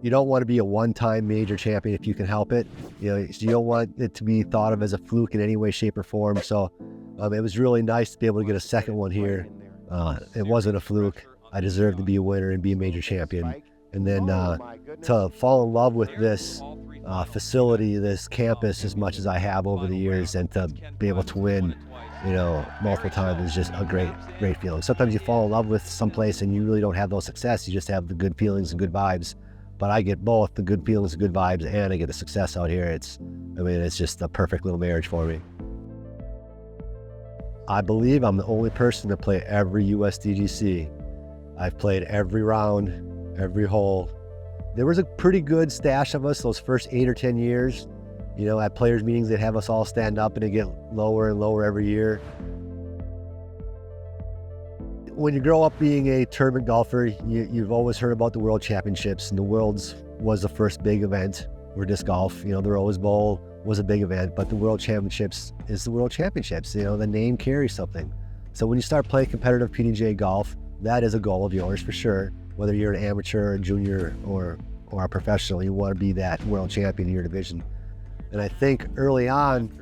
You don't want to be a one-time major champion if you can help it. You don't want it to be thought of as a fluke in any way, shape, or form. So it was really nice to be able to get a second one here. It wasn't a fluke. I deserved to be a winner and be a major champion. And then to fall in love with this facility, this campus, as much as I have over the years, and to be able to win, multiple times is just a great feeling. Sometimes you fall in love with someplace and you really don't have those success. You just have the good feelings and good vibes. But I get both the good feelings and good vibes, and I get the success out here. It's just a perfect little marriage for me. I believe I'm the only person to play every USDGC. I've played every round, every hole. There was a pretty good stash of us those first 8 or 10 years. At players' meetings, they'd have us all stand up, and it get lower and lower every year. When you grow up being a tournament golfer, you've always heard about the World Championships, and the Worlds was the first big event for disc golf. The Rose Bowl was a big event, but the World Championships is the World Championships. The name carries something. So when you start playing competitive PDGA golf, that is a goal of yours for sure. Whether you're an amateur, a junior, or a professional, you want to be that world champion in your division. And I think early on,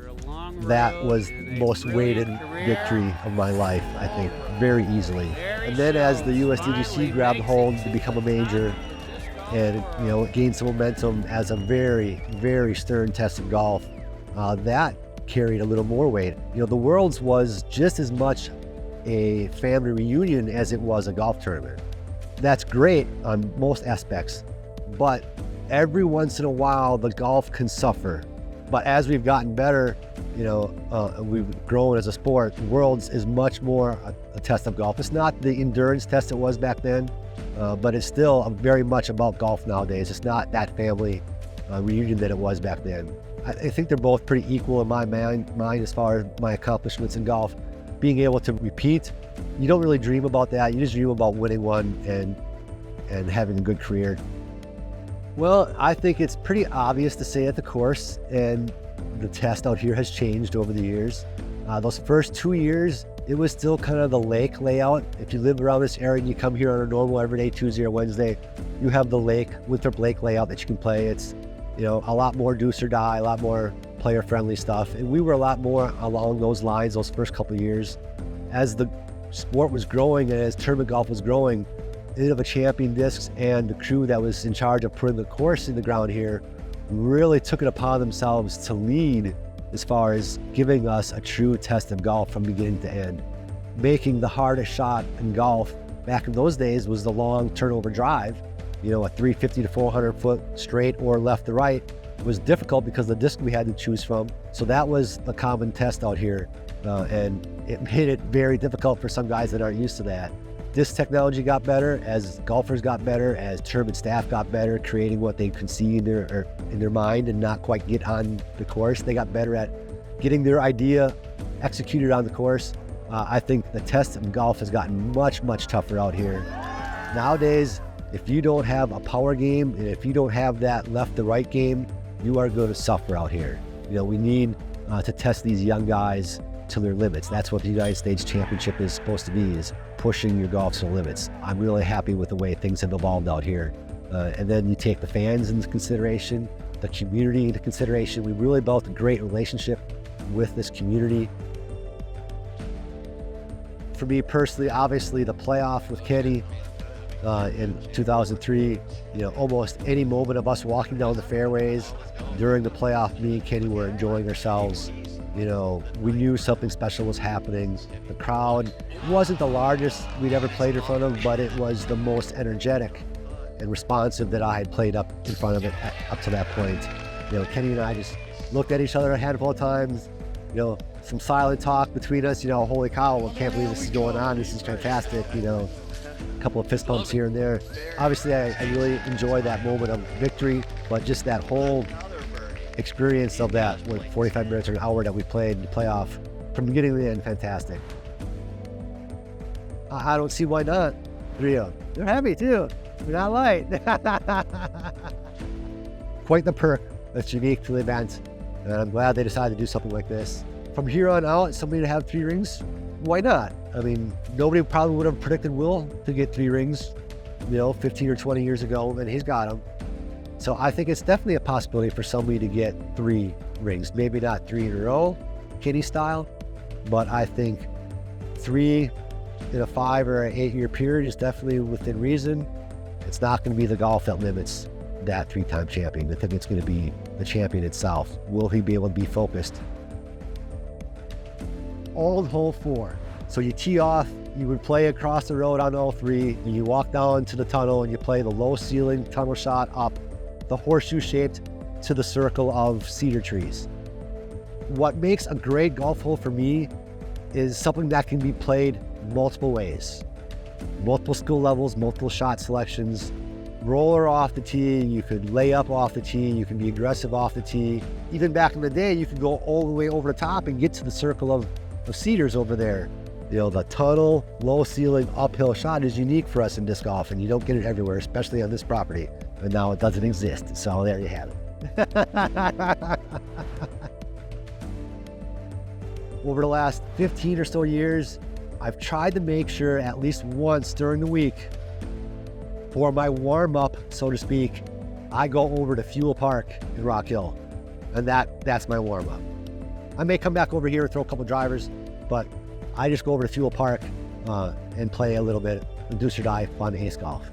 that was the most weighted victory of my life, I think, very easily. And then as the USDGC grabbed hold to become a major, and it gained some momentum as a very, very stern test of golf, that carried a little more weight. The Worlds was just as much a family reunion as it was a golf tournament. That's great on most aspects, but every once in a while the golf can suffer. But as we've gotten better, we've grown as a sport. Worlds is much more a test of golf. It's not the endurance test it was back then, but it's still very much about golf nowadays. It's not that family reunion that it was back then. I think they're both pretty equal in my mind as far as my accomplishments in golf. Being able to repeat, you don't really dream about that. You just dream about winning one and having a good career. Well, I think it's pretty obvious to say at the course, and the test out here has changed over the years. Those first 2 years, it was still kind of the lake layout. If you live around this area and you come here on a normal everyday Tuesday or Wednesday, you have the Winthrop Lake layout that you can play. It's a lot more deuce or die, a lot more player-friendly stuff. And we were a lot more along those lines those first couple of years. As the sport was growing and as tournament golf was growing, Innova Champion Discs and the crew that was in charge of putting the course in the ground here really took it upon themselves to lead as far as giving us a true test of golf from beginning to end. Making the hardest shot in golf back in those days was the long turnover drive. A 350 to 400 foot straight or left to right was difficult because the disc we had to choose from. So that was a common test out here, and it made it very difficult for some guys that aren't used to that. This technology got better as golfers got better, as tournament staff got better, creating what they could see in their mind and not quite get on the course. They got better at getting their idea executed on the course. I think the test of golf has gotten much, much tougher out here. Nowadays, if you don't have a power game and if you don't have that left to right game, you are going to suffer out here. We need to test these young guys to their limits. That's what the United States Championship is supposed to be, is pushing your golf to the limits. I'm really happy with the way things have evolved out here. And then you take the fans into consideration, the community into consideration. We really built a great relationship with this community. For me personally, obviously the playoff with Kenny in 2003, almost any moment of us walking down the fairways during the playoff, me and Kenny were enjoying ourselves. We knew something special was happening. The crowd wasn't the largest we'd ever played in front of, but it was the most energetic and responsive that I had played up in front of it up to that point. Kenny and I just looked at each other a handful of times, some silent talk between us, holy cow, I can't believe this is going on, this is fantastic, a couple of fist bumps here and there. Obviously, I really enjoyed that moment of victory, but just that whole experience of that 45 minutes or an hour that we played in the playoff from beginning to end, fantastic. I don't see why not. They're heavy too. They're not light. Quite the perk that's unique to the event, and I'm glad they decided to do something like this. From here on out, somebody to have 3 rings, why not? I mean, nobody probably would have predicted Will to get 3 rings, 15 or 20 years ago, and he's got them. So I think it's definitely a possibility for somebody to get 3 rings, maybe not 3 in a row, Kenny style, but I think 3 in a 5 or an 8-year period is definitely within reason. It's not going to be the golf that limits that 3-time champion. I think it's going to be the champion itself. Will he be able to be focused? Old hole 4. So you tee off, you would play across the road on hole 3, and you walk down to the tunnel and you play the low ceiling tunnel shot up the horseshoe shaped to the circle of cedar trees. What makes a great golf hole for me is something that can be played multiple ways. Multiple skill levels, multiple shot selections. Roller off the tee, you could lay up off the tee, you can be aggressive off the tee. Even back in the day, you could go all the way over the top and get to the circle of cedars over there. You know, the tunnel, low ceiling, uphill shot is unique for us in disc golf, and you don't get it everywhere, especially on this property. And now it doesn't exist, so there you have it. Over the last 15 or so years, I've tried to make sure at least once during the week, for my warm-up, so to speak, I go over to Fuel Park in Rock Hill, and that's my warm-up. I may come back over here and throw a couple drivers, but I just go over to Fuel Park and play a little bit, reduce your dive, fun ace golf.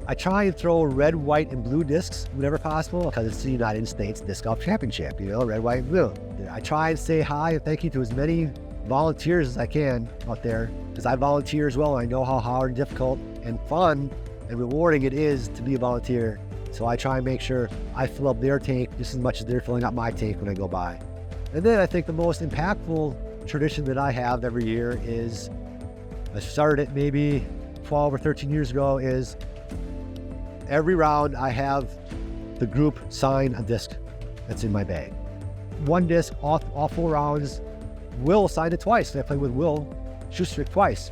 I try and throw red, white, and blue discs whenever possible because it's the United States Disc Golf Championship, you know, red, white, and blue. I try and say hi and thank you to as many volunteers as I can out there because I volunteer as well. I know how hard, difficult, and fun and rewarding it is to be a volunteer. So I try and make sure I fill up their tank just as much as they're filling up my tank when I go by. And then I think the most impactful tradition that I have every year is, I started it maybe 12 or 13 years ago, is every round I have the group sign a disc that's in my bag. One disc, all 4 rounds. Will signed it twice. I played with Will Schultz twice.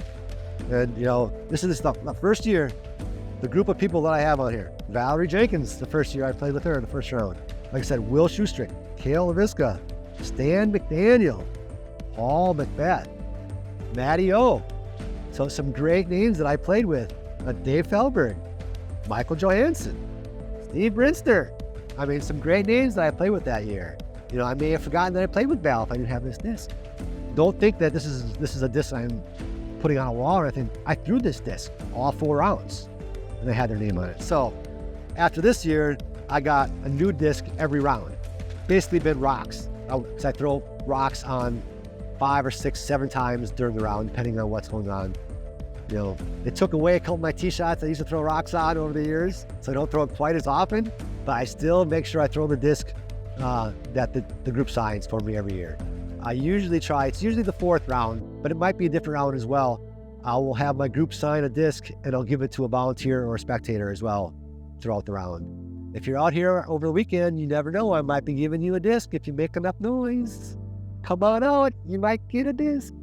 And you know, this is the first year, the group of people that I have on here. Valerie Jenkins, the first year I played with her in the first round. Like I said, Will Schultz, Cale LaVisca, Stan McDaniel, Paul Macbeth, Matty O. So some great names that I played with. Dave Felberg, Michael Johansson, Steve Brinster. I mean, some great names that I played with that year. You know, I may have forgotten that I played with Val if I didn't have this disc. Don't think that this is a disc I'm putting on a wall or anything. I threw this disc all 4 rounds and they had their name on it. So after this year, I got a new disc every round. Basically been rocks. I throw rocks on 5 or 6, 7 times during the round, depending on what's going on. You know, they took away a couple of my tee shots I used to throw rocks on over the years, so I don't throw it quite as often, but I still make sure I throw the disc that the group signs for me every year. I usually try, it's usually the 4th round, but it might be a different round as well. I will have my group sign a disc and I'll give it to a volunteer or a spectator as well throughout the round. If you're out here over the weekend, you never know, I might be giving you a disc. If you make enough noise, come on out, you might get a disc.